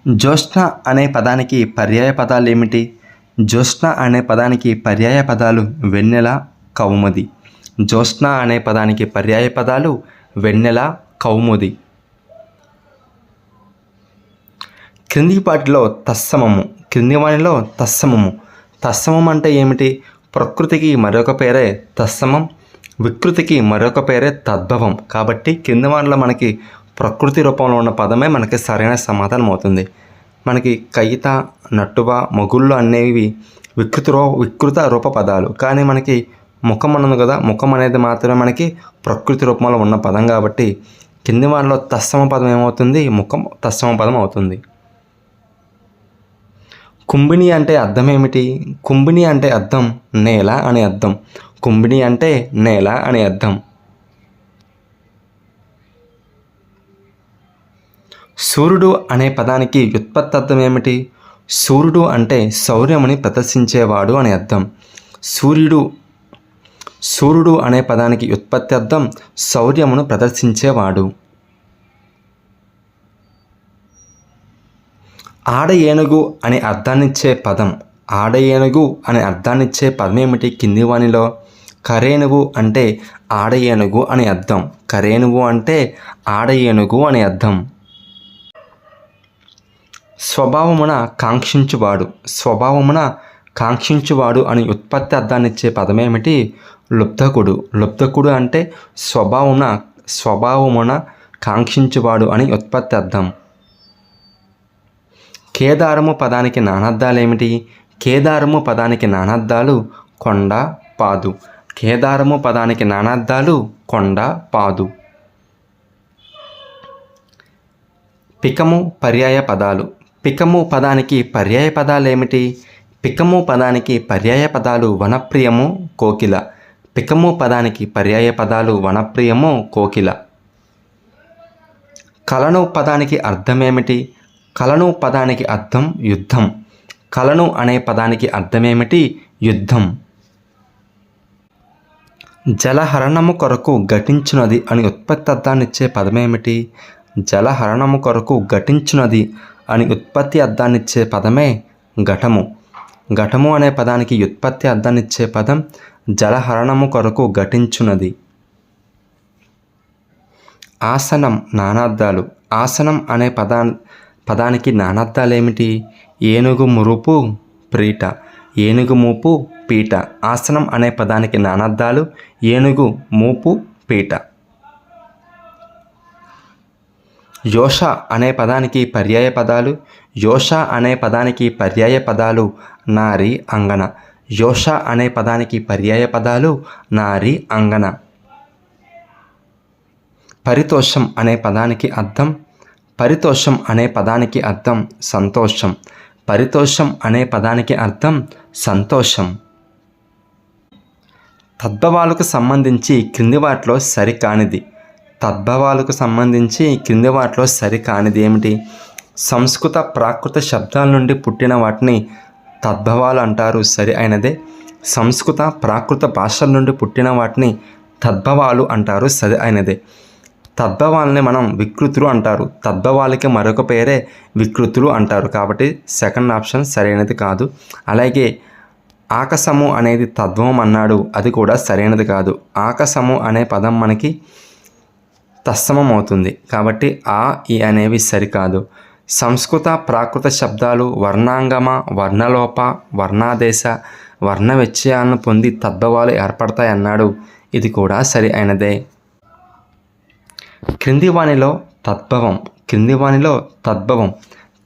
జ్యోత్స్న అనే పదానికి పర్యాయ పదాలు ఏమిటి? జ్యోత్స్న అనే పదానికి పర్యాయ పదాలు వెన్నెల, కౌముది. జ్యోత్స్న అనే పదానికి పర్యాయ పదాలు వెన్నెల, కౌముది. క్రింది వాటిలో తత్సమము. క్రింది వాటిలో తత్సమము. తత్సమం అంటే ఏమిటి? ప్రకృతికి మరొక పేరే తత్సమం, వికృతికి మరొక పేరే తద్భవం. కాబట్టి కింది వాటిలో మనకి ప్రకృతి రూపంలో ఉన్న పదమే మనకి సరైన సమాధానం అవుతుంది. మనకి కయిత, నట్టువ, మొగుళ్ళు అనేవి వికృత రూప పదాలు. కానీ మనకి ముఖం ఉన్నది కదా, ముఖం అనేది మాత్రమే మనకి ప్రకృతి రూపంలో ఉన్న పదం. కాబట్టి కింది వాటిలో తత్సమ పదం ఏమవుతుంది? ముఖం తత్సమ పదం అవుతుంది. కుంభిని అంటే అర్థం ఏమిటి? కుంభిని అంటే అర్థం నేల అని అర్థం. కుంభిని అంటే నేల అని అర్థం. సూర్యుడు అనే పదానికి వ్యుత్పత్తి అర్థం ఏమిటి? సూర్యుడు అంటే శౌర్యముని ప్రదర్శించేవాడు అని అర్థం. సూర్యుడు అనే పదానికి వ్యుత్పత్తి అర్థం శౌర్యమును ప్రదర్శించేవాడు. ఆడ ఏనుగు అనే అర్థాన్నిచ్చే పదం. ఆడ ఏనుగు అనే అర్థాన్నిచ్చే పదం ఏమిటి కింది వానిలో? కరేనుగు అంటే ఆడ ఏనుగు అని అర్థం. కరేనుగు అంటే ఆడ ఏనుగు అని అర్థం. స్వభావమున కాంక్షించువాడు. స్వభావమున కాంక్షించువాడు అని ఉత్పత్తి అర్థాన్నిచ్చే పదమేమిటి? లుబ్ధకుడు. లుబ్ధకుడు అంటే స్వభావమున కాంక్షించువాడు అని ఉత్పత్తి అర్థం. కేదారము పదానికి నానార్థాలు ఏమిటి? కేదారము పదానికి నానార్థాలు కొండ, పాదు. కేదారము పదానికి నానార్థాలు కొండ, పాదు. పికము పర్యాయ పదాలు. పికము పదానికి పర్యాయ పదాలు ఏమిటి? పికము పదానికి పర్యాయ పదాలు వనప్రియము, కోకిల. పికము పదానికి పర్యాయ పదాలు వనప్రియము, కోకిల. కలను పదానికి అర్థం ఏమిటి? కలను పదానికి అర్థం యుద్ధం. కలను అనే పదానికి అర్థమేమిటి? యుద్ధం. జలహరణము కొరకు ఘటించునది అని ఉత్పత్తి అర్థాన్నిచ్చే పదమేమిటి? జలహరణము కొరకు ఘటించునది అని ఉత్పత్తి అర్థాన్నిచ్చే పదమే ఘటము. ఘటము అనే పదానికి వ్యుత్పత్తి అర్థాన్నిచ్చే పదం జలహరణము కొరకు ఘటించునది. ఆసనం నానార్థాలు. ఆసనం అనే పదానికి నానార్థాలు ఏమిటి? ఏనుగు మురుపు, పీట. ఏనుగు మూపు, పీట. ఆసనం అనే పదానికి నానార్థాలు ఏనుగు, మూపు, పీట. యోష అనే పదానికి పర్యాయ పదాలు. యోష అనే పదానికి పర్యాయ పదాలు నారి, అంగన. యోష అనే పదానికి పర్యాయ పదాలు నారి, అంగన. పరితోషం అనే పదానికి అర్థం. పరితోషం అనే పదానికి అర్థం సంతోషం. పరితోషం అనే పదానికి అర్థం సంతోషం. తద్భవాలకు సంబంధించి క్రింది వాటిలో సరికానిది. తద్భవాలకు సంబంధించి క్రింది వాటిలో సరికానిది ఏమిటి? సంస్కృత ప్రాకృత శబ్దాల నుండి పుట్టిన వాటిని తద్భవాలు అంటారు, సరి అయినదే. సంస్కృత ప్రాకృత భాషల నుండి పుట్టిన వాటిని తద్భవాలు అంటారు, సరి అయినదే. తద్భవాలని మనం వికృతులు అంటారు. తద్భవాలకి మరొక పేరే వికృతులు అంటారు. కాబట్టి సెకండ్ ఆప్షన్ సరైనది కాదు. అలాగే ఆకాశము అనేది తద్భవం అన్నాడు, అది కూడా సరైనది కాదు. ఆకాశము అనే పదం మనకి తత్సమం అవుతుంది. కాబట్టి ఆ, ఈ అనేవి సరికాదు. సంస్కృత ప్రాకృత శబ్దాలు వర్ణాంగమ, వర్ణలోప, వర్ణాదేశ, వర్ణ వ్యత్యయాలను పొంది తద్భవాలు ఏర్పడతాయి అన్నాడు, ఇది కూడా సరి అయినదే. క్రింది వానిలో తద్భవం. క్రింది వానిలో తద్భవం.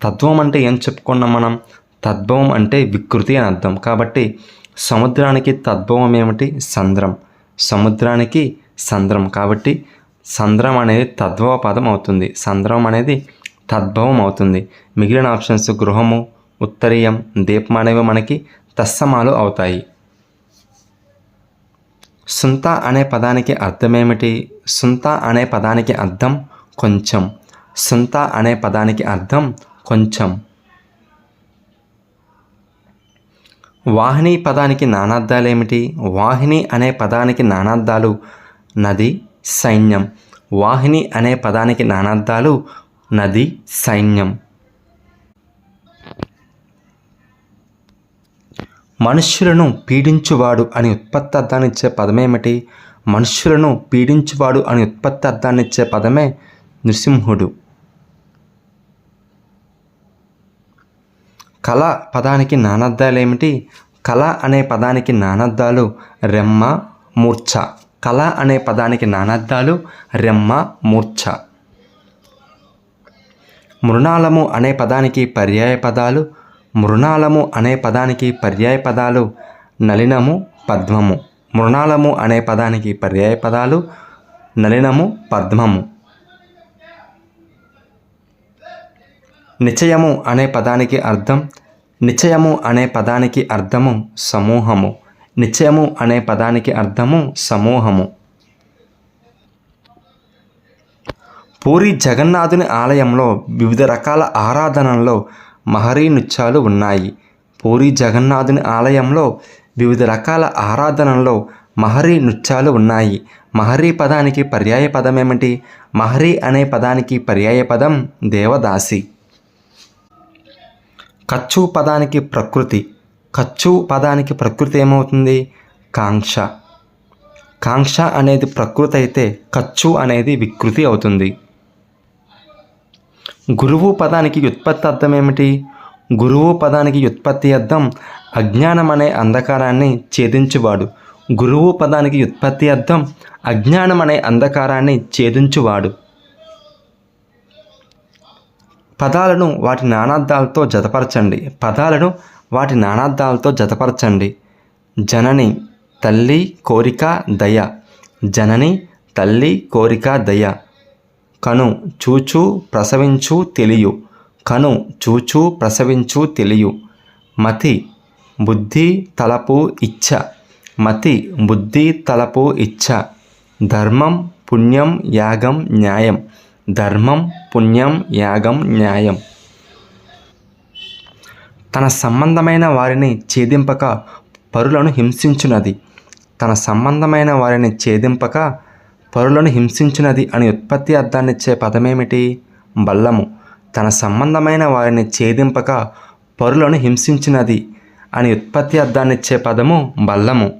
తద్భవం అంటే ఏం చెప్పుకున్నాం మనం? తద్భవం అంటే వికృతి అని అర్థం. కాబట్టి సముద్రానికి తద్భవం ఏమిటి? సంద్రం. సముద్రానికి సంద్రం. కాబట్టి సంద్రం అనేది తద్భవ పదం అవుతుంది. సంద్రం అనేది తద్భవం అవుతుంది. మిగిలిన ఆప్షన్స్ గృహము, ఉత్తరీయం, దీపం అనేవి మనకి తత్సమాలు అవుతాయి. సుంత అనే పదానికి అర్థమేమిటి? సుంత అనే పదానికి అర్థం కొంచెం. సుంత అనే పదానికి అర్థం కొంచెం. వాహిని పదానికి నానార్థాలు ఏమిటి? వాహిని అనే పదానికి నానార్థాలు నది, సైన్యం. వాహిని అనే పదానికి నానార్థాలు నది, సైన్యం. మనుష్యులను పీడించువాడు అని ఉత్పత్తి అర్థాన్ని ఇచ్చే పదమేమిటి? మనుష్యులను పీడించువాడు అని ఉత్పత్తి అర్థాన్ని ఇచ్చే పదమే నృసింహుడు. కళ పదానికి నానార్థాలు ఏమిటి? కళ అనే పదానికి నానార్థాలు రెమ్మ, మూర్ఛ. కళ అనే పదానికి నానార్థాలు రెమ్మ, మూర్ఛ. మృణాళము అనే పదానికి పర్యాయ పదాలు మృణాళము అనే పదానికి పర్యాయ పదాలు నలినము, పద్మము. మృణాళము అనే పదానికి పర్యాయ పదాలు నలినము, పద్మము. నిచయము అనే పదానికి అర్థం నిచయము అనే పదానికి అర్థము సమూహము. నిచయము అనే పదానికి అర్థము సమూహము. పూరి జగన్నాథుని ఆలయంలో వివిధ రకాల ఆరాధనల్లో మహరీ నృత్యాలు ఉన్నాయి. పూరి జగన్నాథుని ఆలయంలో వివిధ రకాల ఆరాధనల్లో మహరీ నృత్యాలు ఉన్నాయి. మహరీ పదానికి పర్యాయ పదం ఏమిటి? మహరీ అనే పదానికి పర్యాయ పదం దేవదాసి. కచ్చు పదానికి ప్రకృతి. కచ్చు పదానికి ప్రకృతి ఏమవుతుంది? కాంక్ష. కాంక్ష అనేది ప్రకృతి అయితే కచ్చు అనేది వికృతి అవుతుంది. గురువు పదానికి వ్యుత్పత్తి అర్థం ఏమిటి? గురువు పదానికి వ్యుత్పత్తి అర్థం అజ్ఞానం అనే అంధకారాన్ని ఛేదించువాడు. గురువు పదానికి వ్యుత్పత్తి అర్థం అజ్ఞానం అనే అంధకారాన్ని ఛేదించువాడు. పదాలను వాటి నానార్థాలతో జతపరచండి. పదాలను వాటి నానార్థాలతో జతపరచండి. జనని, తల్లి, కోరిక, దయ. జనని, తల్లి, కోరిక, దయ. కను, చూచు, ప్రసవించు, తెలియు. కను, చూచు, ప్రసవించు, తెలియు. మతి, బుద్ధి, తలపు, ఇచ్ఛ. మతి, బుద్ధి, తలపు, ఇచ్ఛ. ధర్మం, పుణ్యం, యాగం, న్యాయం. ధర్మం, పుణ్యం, యాగం, న్యాయం. తన సంబంధమైన వారిని ఛేదింపక పరులను హింసించునది. తన సంబంధమైన వారిని ఛేదింపక పరులను హింసించునది అని ఉత్పత్తి అర్థాన్నిచ్చే పదమేమిటి? బల్లము. తన సంబంధమైన వారిని ఛేదింపక పరులను హింసించినది అని ఉత్పత్తి అర్థాన్నిచ్చే పదము బల్లము.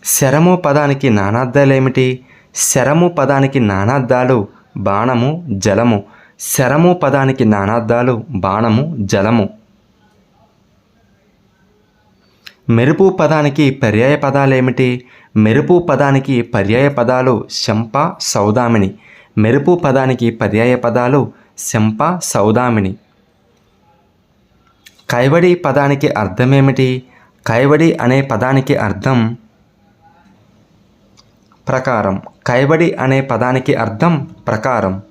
శరము పదానికి నానార్థాలు ఏమిటి? శరము పదానికి నానార్థాలు బాణము, జలము. శరము పదానికి నానార్థాలు బాణము, జలము. మెరుపు పదానికి పర్యాయ పదాలు ఏమిటి? మెరుపు పదానికి పర్యాయ పదాలు శంప, సౌదామిని. మెరుపు పదానికి పర్యాయ పదాలు శంప, సౌదామిని. కైవడి పదానికి అర్థమేమిటి? కైవడి అనే పదానికి అర్థం ప్రకారం. కైవడి అనే పదానికి అర్థం ప్రకారం.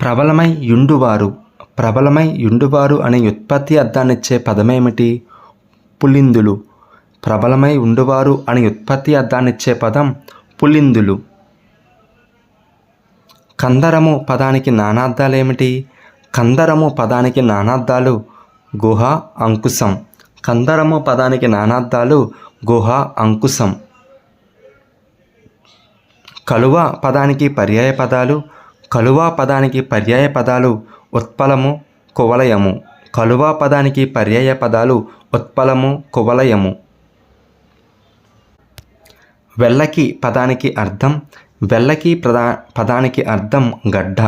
ప్రబలమై యుండువారు. ప్రబలమై యుండువారు అనే ఉత్పత్తి అర్థాన్నిచ్చే పదమేమిటి? పుల్లిందులు. ప్రబలమై ఉండువారు అని ఉత్పత్తి అర్థాన్నిచ్చే పదం పుల్లిందులు. కందరము పదానికి నానార్థాలు ఏమిటి? కందరము పదానికి నానార్థాలు గుహ, అంకుశం. కందరము పదానికి నానార్థాలు గుహ, అంకుశం. కలువ పదానికి పర్యాయ పదాలు కలువ పదానికి పర్యాయ పదాలు ఉత్పలము, కువలయము. కలువ పదానికి పర్యాయ పదాలు ఉత్పలము, కువలయము. వెల్లకి పదానికి అర్థం వెల్లకి పదానికి అర్థం గడ్డ.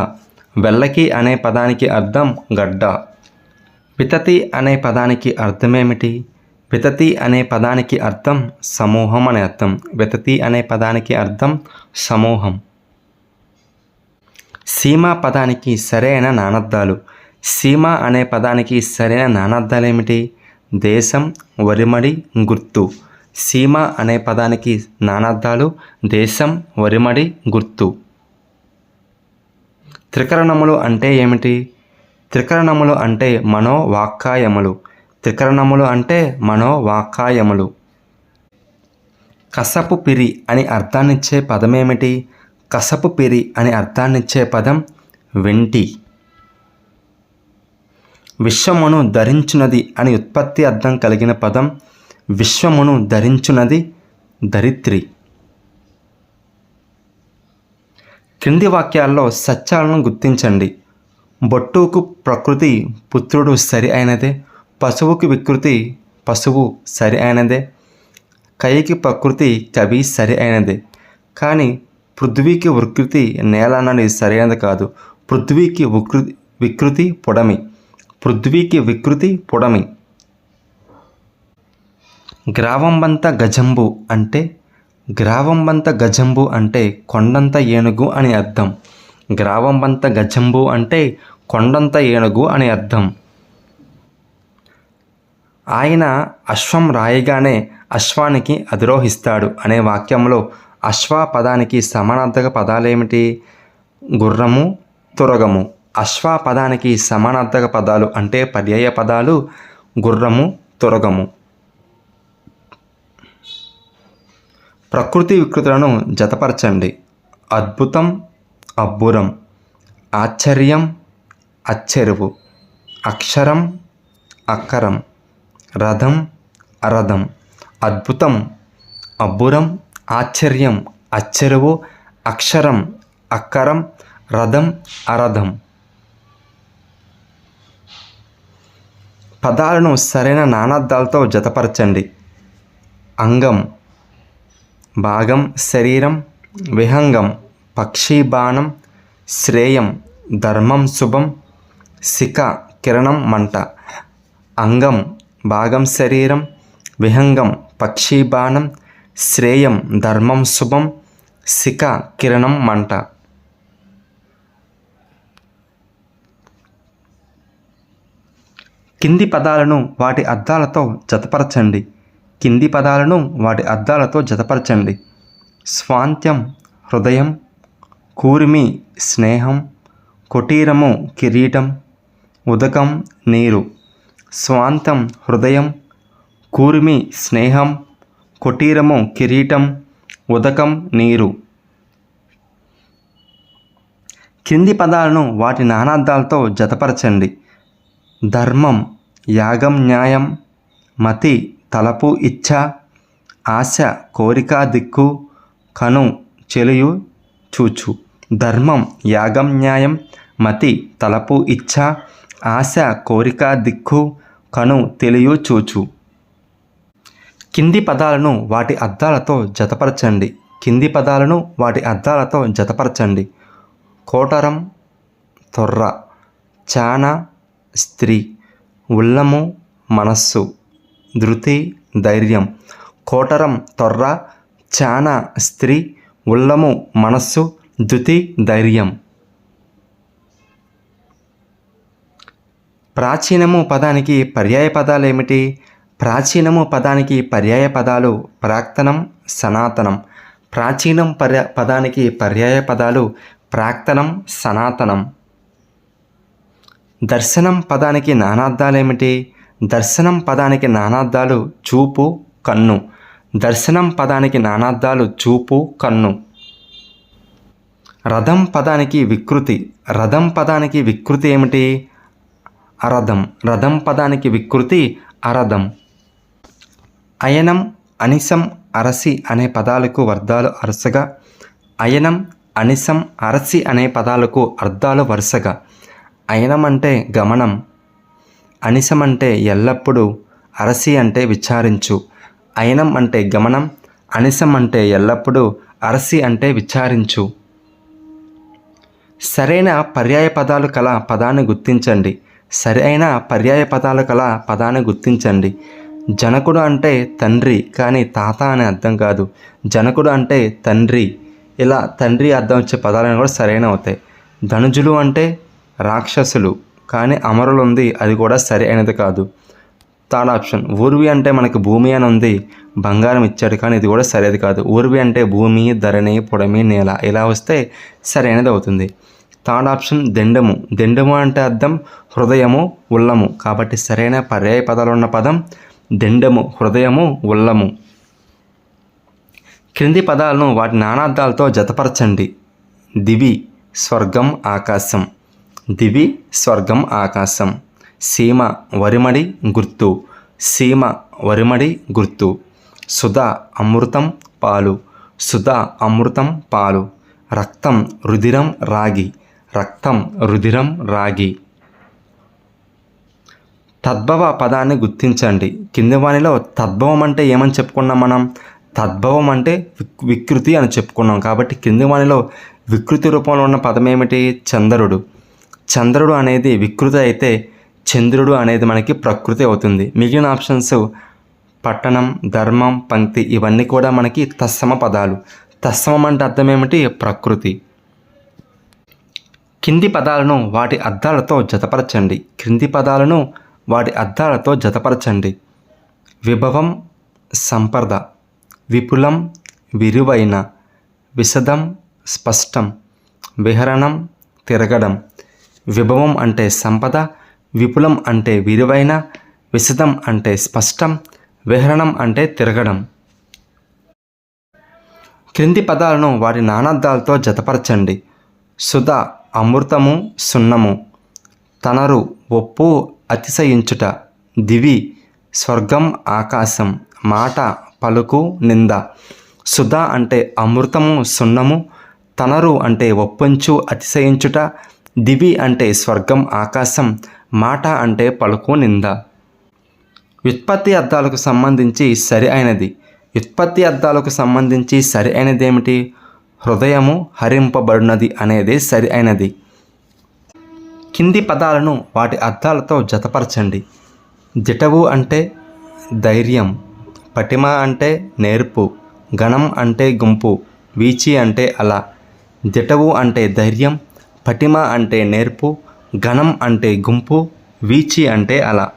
వెల్లకి అనే పదానికి అర్థం గడ్డ. వితతి అనే పదానికి అర్థమేమిటి? వితతి అనే పదానికి అర్థం సమూహం అనే అర్థం. వితతి అనే పదానికి అర్థం సమూహం. సీమ పదానికి సరైన నానార్థాలు. సీమ అనే పదానికి సరైన నానార్థాలు ఏమిటి? దేశం, వరిమడి, గుర్తు. సీమ అనే పదానికి నానార్థాలు దేశం, వరిమడి, గుర్తు. త్రికరణములు అంటే ఏమిటి? త్రికరణములు అంటే మనోవాక్కాయములు. త్రికరణములు అంటే మనోవాక్కాయములు. కసపు పిరి అని అర్థాన్నిచ్చే పదమేమిటి? కసపు పిరి అని అర్థాన్నిచ్చే పదం వెంటి. విశ్వమును ధరించునది అని ఉత్పత్తి అర్థం కలిగిన పదం విశ్వమును ధరించునది ధరిత్రి. క్రింది వాక్యాల్లో సత్యాలను గుర్తించండి. బొట్టుకు ప్రకృతి పుత్రుడు సరి అయినదే. పశువుకి వికృతి పశువు సరి అయినదే, కైకి ప్రకృతి కవి సరి అయినదే. కానీ పృథ్వీకి వికృతి నేల అన్నది సరైనది కాదు. పృథ్వీకి వికృతి పొడమి. పృథ్వీకి వికృతి పొడమి. గ్రావంబంత గజంబు అంటే గ్రావంబంత గజంబు అంటే కొండంత ఏనుగు అని అర్థం. గ్రావంబంత గజంబు అంటే కొండంత ఏనుగు అని అర్థం. ఆయన అశ్వం రాయగానే అశ్వానికి అధిరోహిస్తాడు అనే వాక్యంలో అశ్వ పదానికి సమానార్థక పదాలేమిటి? గుర్రము, తురగము. అశ్వ పదానికి సమానార్థక పదాలు అంటే పర్యాయ పదాలు గుర్రము, తురగము. ప్రకృతి వికృతులను జతపరచండి. అద్భుతం, అబ్బురం. ఆశ్చర్యం, అచ్చెరువు. అక్షరం, అక్కరం. రథం, అరథం. అద్భుతం, అబ్బురం, ఆశ్చర్యం, అచ్చెరువు, అక్షరం, అక్కరం, రథం, అరథం. పదాలను సరైన నానార్థాలతో జతపరచండి. అంగం, భాగం, శరీరం. విహంగం, పక్షి, బాణం. శ్రేయం, ధర్మం, శుభం. శిఖ, కిరణం, మంట. అంగం, భాగం, శరీరం. విహంగం, పక్షి, బాణం. శ్రేయం, ధర్మం, శుభం. శిఖ, కిరణం, మంట. కింది పదాలను వాటి అర్థాలతో జతపరచండి. కింది పదాలను వాటి అర్థాలతో జతపరచండి. స్వాంత్యం, హృదయం. కూర్మి, స్నేహం. కుటీరము, కిరీటం. ఉదకం, నీరు. స్వాంతం, హృదయం. కూర్మి, స్నేహం. కుటీరము, కిరీటం. ఉదకం, నీరు. కింది పదాలను వాటి నానార్థాలతో జతపరచండి. ధర్మం, యాగం, న్యాయం. మతి, తలపు, ఇచ్ఛ. ఆశ, కోరిక, దిక్కు. కను, చెలియు, చూచు. ధర్మం, యాగం, న్యాయం. మతి, తలపు, ఇచ్ఛ. ఆశ, కోరిక, దిక్కు. కను, తెలియు, చూచు. కింది పదాలను వాటి అర్థాలతో జతపరచండి. కింది పదాలను వాటి అర్థాలతో జతపరచండి. కోటరం, తొర్ర. చాన, స్త్రీ. ఉల్లము, మనస్సు. ధృతి, ధైర్యం. కోటరం, తొర్ర. చాన, స్త్రీ. ఉల్లము, మనస్సు. ధృతి, ధైర్యం. ప్రాచీనము పదానికి పర్యాయ పదాలు ఏమిటి? ప్రాచీనము పదానికి పర్యాయ పదాలు ప్రాక్తనం, సనాతనం. ప్రాచీనం పదానికి పర్యాయ పదాలు ప్రాక్తనం, సనాతనం. దర్శనం పదానికి నానార్థాలేమిటి? దర్శనం పదానికి నానార్థాలు చూపు, కన్ను. దర్శనం పదానికి నానార్థాలు చూపు, కన్ను. రథం పదానికి వికృతి. రథం పదానికి వికృతి ఏమిటి? అరథం. రథం పదానికి వికృతి అరథం. అయనం, అనిసం, అరసి అనే పదాలకు అర్థాలు వరుసగా. అయనం, అనిసం, అరసి అనే పదాలకు అర్థాలు వరుసగా. అయనం అంటే గమనం. అనిసం అంటే ఎల్లప్పుడూ. అరసి అంటే విచారించు. అయనం అంటే గమనం. అనిసం అంటే ఎల్లప్పుడూ. అరసి అంటే విచారించు. సరైన పర్యాయ పదాలు కల పదాన్ని గుర్తించండి. సరైన పర్యాయ పదాలు కల పదాన్ని గుర్తించండి. జనకుడు అంటే తండ్రి కానీ తాత అనే అర్థం కాదు. జనకుడు అంటే తండ్రి, ఇలా తండ్రి అర్థం వచ్చే పదాలను కూడా సరైన అవుతాయి. ధనుజులు అంటే రాక్షసులు కానీ అమరులు ఉంది, అది కూడా సరి అయినది కాదు. Third option. ఊర్వి అంటే మనకి భూమి అని ఉంది, బంగారం ఇచ్చాడు కానీ ఇది కూడా సరైనది కాదు. ఊర్వి అంటే భూమి, ధరణి, పొడమి, నేల, ఇలా వస్తే సరైనది అవుతుంది. Third option దెండము. దెండము అంటే అర్థం హృదయము, ఉల్లము. కాబట్టి సరైన పర్యాయ పదాలు ఉన్న పదం దెండము, హృదయము, ఉల్లము. క్రింది పదాలను వాటి నానార్థాలతో జతపరచండి. దివి, స్వర్గం, ఆకాశం. దివి, స్వర్గం, ఆకాశం. సీమ, వరిమడి, గుర్తు. సీమ, వరిమడి, గుర్తు. సుధ, అమృతం, పాలు. సుధ, అమృతం, పాలు. రక్తం, రుధిరం, రాగి. రక్తం, రుధిరం, రాగి. తద్భవ పదాన్ని గుర్తించండి. కింది వానిలో తద్భవం అంటే ఏమని చెప్పుకున్నాం మనం? తద్భవం అంటే వికృతి అని చెప్పుకున్నాం. కాబట్టి కింది వానిలో వికృతి రూపంలో ఉన్న పదం ఏమిటి? చంద్రుడు. చంద్రుడు అనేది వికృతి అయితే చంద్రుడు అనేది మనకి ప్రకృతి అవుతుంది. మిగిలిన ఆప్షన్స్ పట్టణం, ధర్మం, పంక్తి ఇవన్నీ కూడా మనకి తత్సమ పదాలు. తత్సమం అంటే అర్థం ఏమిటి? ప్రకృతి. కింది పదాలను వాటి అర్థాలతో జతపరచండి. క్రింది పదాలను వాటి అర్థాలతో జతపరచండి. విభవం, సంపద. విపులం, విరివైన. విశదం, స్పష్టం. విహరణం, తిరగడం. విభవం అంటే సంపద, విపులం అంటే విరివైన, విశదం అంటే స్పష్టం, విహరణం అంటే తిరగడం. క్రింది పదాలను వాటి నానార్థాలతో జతపరచండి. సుధ, అమృతము, సున్నము. తనరు, ఒప్పు, అతిశయించుట. దివి, స్వర్గం, ఆకాశం. మాట, పలుకు, నింద. సుధ అంటే అమృతము, సున్నము. తనరు అంటే ఒప్పంచు, అతిశయించుట. దివి అంటే స్వర్గం, ఆకాశం. మాట అంటే పలుకు, నింద. వ్యుత్పత్తి అర్థాలకు సంబంధించి సరి అయినది. వ్యుత్పత్తి అర్థాలకు సంబంధించి సరి అయినది ఏమిటి? హృదయము హరింపబడినది అనేది సరి అయినది. కింది పదాలను వాటి అర్థాలతో జతపరచండి. దిటవు అంటే ధైర్యం. పటిమ అంటే నేర్పు. గణం అంటే గుంపు. వీచి అంటే అల. దిటవు అంటే ధైర్యం. పటిమ అంటే నేర్పు. గణం అంటే గుంపు. వీచి అంటే అల.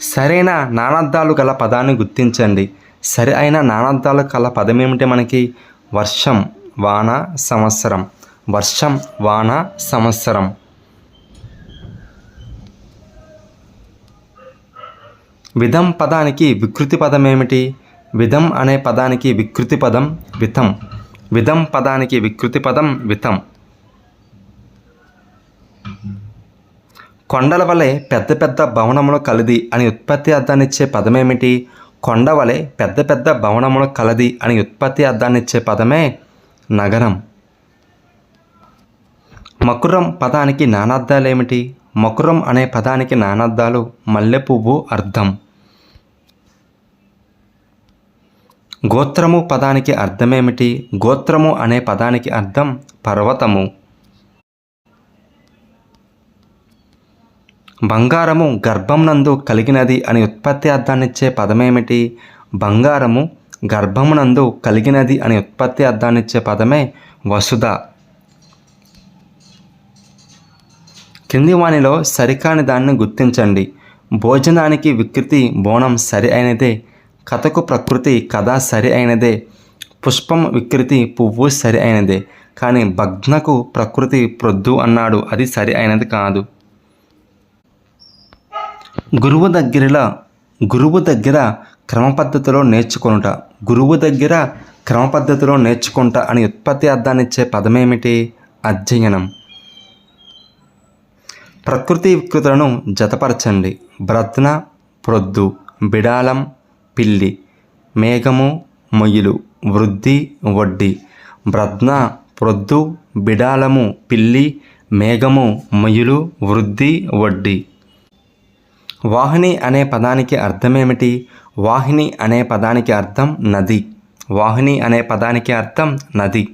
సరైన నానార్థాలు గల పదాన్ని గుర్తించండి. సరి అయిన నానార్థాలు గల పదం ఏమిటి మనకి? వర్షం, వాన, సంవత్సరం. వర్షం, వాన, సంవత్సరం. విధం పదానికి వికృతి పదం ఏమిటి? విధం అనే పదానికి వికృతి పదం వితం. విధం పదానికి వికృతి పదం వితం. కొండల వలె పెద్ద పెద్ద భవనములు కలది అని ఉత్పత్తి అర్థాన్నిచ్చే పదమేమిటి? కొండ వలె పెద్ద పెద్ద భవనములు కలది అని ఉత్పత్తి అర్థాన్నిచ్చే పదమే నగరం. మకురం పదానికి నానార్థాలు ఏమిటి? మకురం అనే పదానికి నానార్థాలు మల్లెపువ్వు అర్థం. గోత్రము పదానికి అర్థమేమిటి? గోత్రము అనే పదానికి అర్థం పర్వతము. బంగారము గర్భం నందు కలిగినది అని ఉత్పత్తి అర్థాన్నిచ్చే పదమేమిటి? బంగారము గర్భమునందు కలిగినది అని ఉత్పత్తి అర్థాన్నిచ్చే పదమే వసుధ. కింది వానిలో సరికాని దాన్ని గుర్తించండి. భోజనానికి వికృతి బోనం సరి అయినదే. కథకు ప్రకృతి కథ సరి అయినదే. పుష్పం వికృతి పువ్వు సరి అయినదే. కానీ భగ్నకు ప్రకృతి ప్రొద్దు అన్నాడు, అది సరి అయినది కాదు. గురువు దగ్గర క్రమపద్ధతిలో నేర్చుకొనుట. గురువు దగ్గర క్రమపద్ధతిలో నేర్చుకుంట అని ఉత్పత్తి అర్థాన్నిచ్చే పదమేమిటి? అధ్యయనం. ప్రకృతి వికృతులను జతపరచండి. బ్రద్న, ప్రొద్దు. బిడాలం, పిల్లి. మేఘము, మొయ్యిలు. వృద్ధి, వడ్డీ. బ్రద్న, ప్రొద్దు, బిడాలము, పిల్లి, మేఘము, మొయ్యిలు, వృద్ధి, వడ్డీ. వాహిని అనే పదానికి అర్థమేమిటి? వాహిని అనే పదానికి అర్థం నది. వాహిని అనే పదానికి అర్థం నది.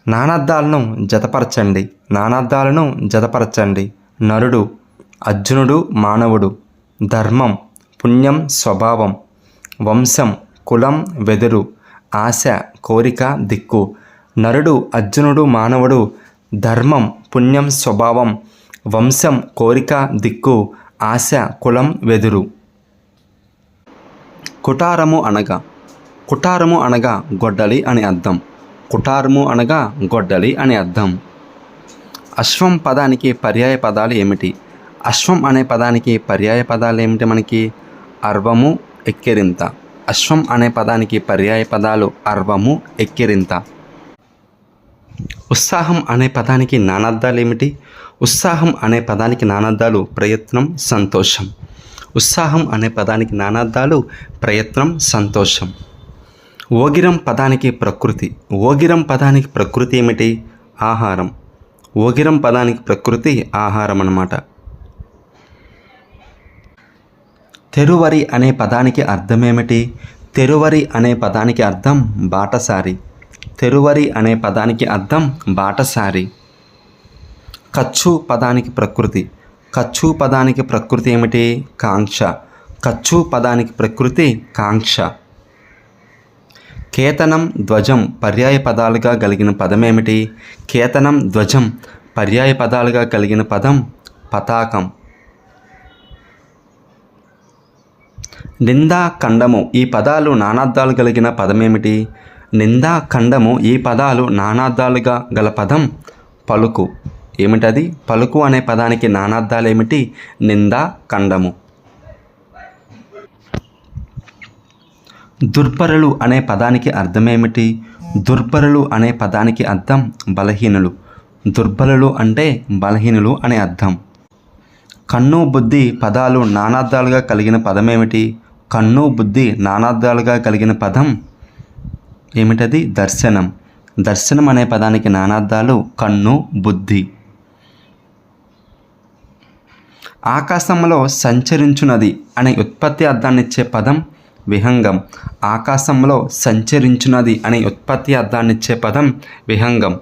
నానార్థాలను జతపరచండి. నానార్థాలను జతపరచండి. నరుడు, అర్జునుడు, మానవుడు. ధర్మం, పుణ్యం, స్వభావం. వంశం, కులం, వెదురు. ఆశ, కోరిక, దిక్కు. నరుడు, అర్జునుడు, మానవుడు. ధర్మం, పుణ్యం, స్వభావం. వంశం, కోరిక, దిక్కు. ఆశ, కులం, వెదురు. కుటారము అనగా గొడ్డలి అని అర్థం. కుటారము అనగా గొడ్డలి అని అర్థం. అశ్వం పదానికి పర్యాయ పదాలు ఏమిటి? అశ్వం అనే పదానికి పర్యాయ పదాలు ఏమిటి మనకి? అర్వము, ఎక్కిరింత. అశ్వం అనే పదానికి పర్యాయ పదాలు అర్వము, ఎక్కిరింత. ఉత్సాహం అనే పదానికి నానార్థాలు ఏమిటి? ఉత్సాహం అనే పదానికి నానార్థాలు ప్రయత్నం, సంతోషం. ఉత్సాహం అనే పదానికి నానార్థాలు ప్రయత్నం, సంతోషం. ఓగిరం పదానికి ప్రకృతి. ఓగిరం పదానికి ప్రకృతి ఏమిటి? ఆహారం. ఓగిరం పదానికి ప్రకృతి ఆహారం అన్నమాట. తెరువరి అనే పదానికి అర్థం ఏమిటి? తెరువరి అనే పదానికి అర్థం బాటసారి. తెరువరి అనే పదానికి అర్థం బాటసారి. కచ్చు పదానికి ప్రకృతి. కచ్చు పదానికి ప్రకృతి ఏమిటి? కాంక్ష. కచ్చు పదానికి ప్రకృతి కాంక్ష. కేతనం ధ్వజం పర్యాయ పదాలుగా కలిగిన పదం ఏమిటి? కేతనం ధ్వజం పర్యాయ పదాలుగా కలిగిన పదం పతాకం. నిందా ఖండము ఈ పదాలు నానార్థాలు కలిగిన పదం ఏమిటి? నిందా ఖండము ఈ పదాలు నానార్థాలుగా గల పదం పలుకు. ఏమిటది? పలుకు అనే పదానికి నానార్థాలు ఏమిటి? నిందా ఖండము. దుర్బలులు అనే పదానికి అర్థం ఏమిటి? దుర్బలులు అనే పదానికి అర్థం బలహీనులు. దుర్బలులు అంటే బలహీనులు అనే అర్థం. కన్ను బుద్ధి పదాలు నానార్థాలుగా కలిగిన పదం ఏమిటి? కన్ను బుద్ధి నానార్థాలుగా కలిగిన పదం ఏమిటది? దర్శనం. దర్శనం అనే పదానికి నానార్థాలు కన్ను బుద్ధి. ఆకాశంలో సంచరించున్నది అనే ఉత్పత్తి అర్థాన్ని ఇచ్చే పదం విహంగం. ఆకాశంలో సంచరించున్నది అనే ఉత్పత్తి అర్థాన్ని ఇచ్చే పదం విహంగం.